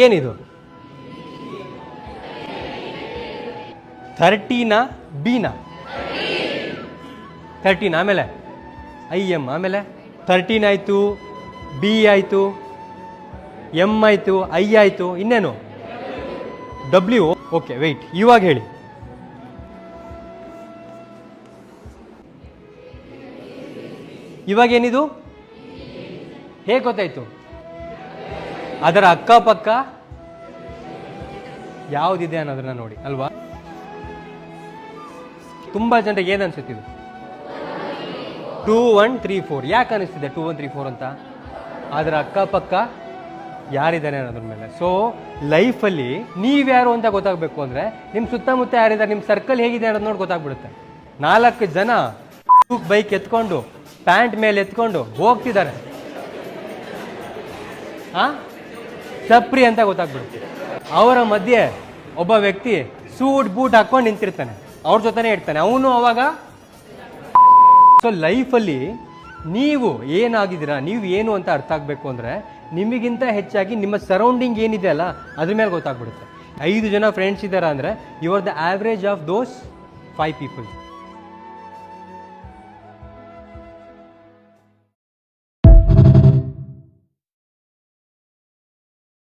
ಏನಿದು 30ನಾ ಬಿನಾ 13 ಆಮೇಲೆ IM ಆಮೇಲೆ 13 ಆಯಿತು B ಆಯಿತು M ಆಯಿತು I ಆಯಿತು ಇನ್ನೇನು W. ಓಕೆ ವೆಯ್ಟ್ ಇವಾಗ ಹೇಳಿ ಇವಾಗ ಏನಿದು ಹೇಗೆ ಗೊತ್ತಾಯ್ತು ಅದರ ಅಕ್ಕಪಕ್ಕ ಯಾವುದಿದೆ ಅನ್ನೋದನ್ನ ನೋಡಿ ಅಲ್ವಾ ತುಂಬಾ ಜನರಿಗೆ ಏನು ಅನ್ಸುತ್ತಿದ್ದು 2 1 3 4 ಯಾಕೆ ಅನಿಸ್ತಿದೆ 2 1 3 4 ಅಂತ ಅದರ ಅಕ್ಕಪಕ್ಕ ಯಾರಿದ್ದಾರೆ ಅನ್ನೋದ್ರ ಮೇಲೆ. ಸೊ ಲೈಫಲ್ಲಿ ನೀವ್ಯಾರು ಅಂತ ಗೊತ್ತಾಗಬೇಕು ಅಂದರೆ ನಿಮ್ಮ ಸುತ್ತಮುತ್ತ ಯಾರಿದ್ದಾರೆ, ನಿಮ್ಮ ಸರ್ಕಲ್ ಹೇಗಿದೆ ಅನ್ನೋದು ನೋಡಿ ಗೊತ್ತಾಗ್ಬಿಡುತ್ತೆ. 4 ಜನ ಬೈಕ್ ಎತ್ಕೊಂಡು ಪ್ಯಾಂಟ್ ಮೇಲೆ ಎತ್ಕೊಂಡು ಹೋಗ್ತಿದ್ದಾರೆ, ಚಪ್ರಿ ಅಂತ ಗೊತ್ತಾಗ್ಬಿಡುತ್ತೆ. ಅವರ ಮಧ್ಯೆ ಒಬ್ಬ ವ್ಯಕ್ತಿ ಸೂಟ್ ಬೂಟ್ ಹಾಕೊಂಡು ನಿಂತಿರ್ತಾನೆ, ಅವ್ರ ಜೊತೆನೇ ಇರ್ತಾನೆ ಅವನು. ಅವಾಗ ಸೊ ಲೈಫಲ್ಲಿ ನೀವು ಏನಾಗಿದ್ದೀರಾ, ನೀವು ಏನು ಅಂತ ಅರ್ಥ ಆಗಬೇಕು ಅಂದರೆ ನಿಮಗಿಂತ ಹೆಚ್ಚಾಗಿ ನಿಮ್ಮ ಸರೌಂಡಿಂಗ್ ಏನಿದೆ ಅಲ್ಲ ಅದ್ರ ಮೇಲೆ ಗೊತ್ತಾಗ್ಬಿಡುತ್ತೆ. 5 ಜನ ಫ್ರೆಂಡ್ಸ್ ಇದ್ದಾರಾ ಅಂದರೆ you are the average of those 5 people.